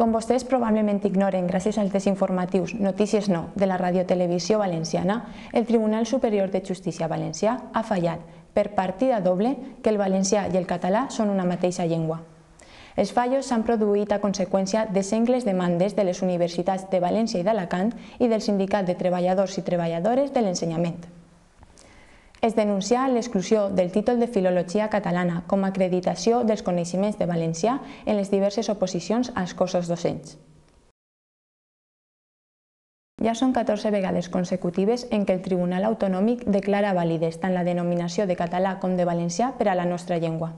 Com vostès probablement ignoren gràcies als desinformatius Notícies No de la Radiotelevisió Valenciana, el Tribunal Superior de Justícia Valencià ha fallat, per partida doble, que el valencià i el català són una mateixa llengua. Els fallos s'han produït a conseqüència de sengles demandes de les universitats de València i d'Alacant i del Sindicat de Treballadors i Treballadores de l'Ensenyament. Es denuncia l'exclusió del títol de Filologia Catalana com a acreditació dels coneixements de valencià en les diverses oposicions als cossos docents. Ja són 14 vegades consecutives en què el Tribunal Autonòmic declara vàlides tant la denominació de català com de valencià per a la nostra llengua.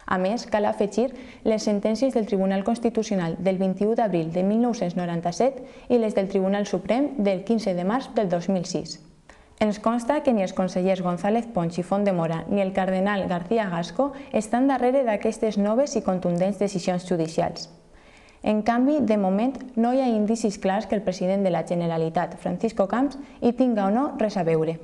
A més, cal afegir les sentències del Tribunal Constitucional del 21 d'abril de 1997 i les del Tribunal Suprem del 15 de març del 2006. Ens consta que ni els consellers González Pons i Fontdemora ni el cardenal García Gasco estan darrere d'aquestes noves i contundents decisions judicials. En canvi, de moment, no hi ha indicis clars que el president de la Generalitat, Francisco Camps, hi tinga o no res a veure.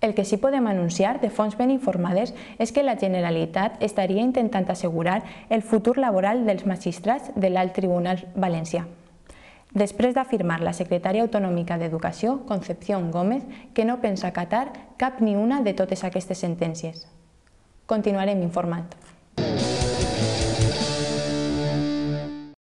El que sí podem anunciar de fonts ben informades és que la Generalitat estaria intentant assegurar el futur laboral dels magistrats de l'Alt Tribunal Valencià. Després d'afirmar la secretària autonòmica d'Educació, Concepción Gómez, que no pensa acatar cap ni una de totes aquestes sentències. Continuarem informant.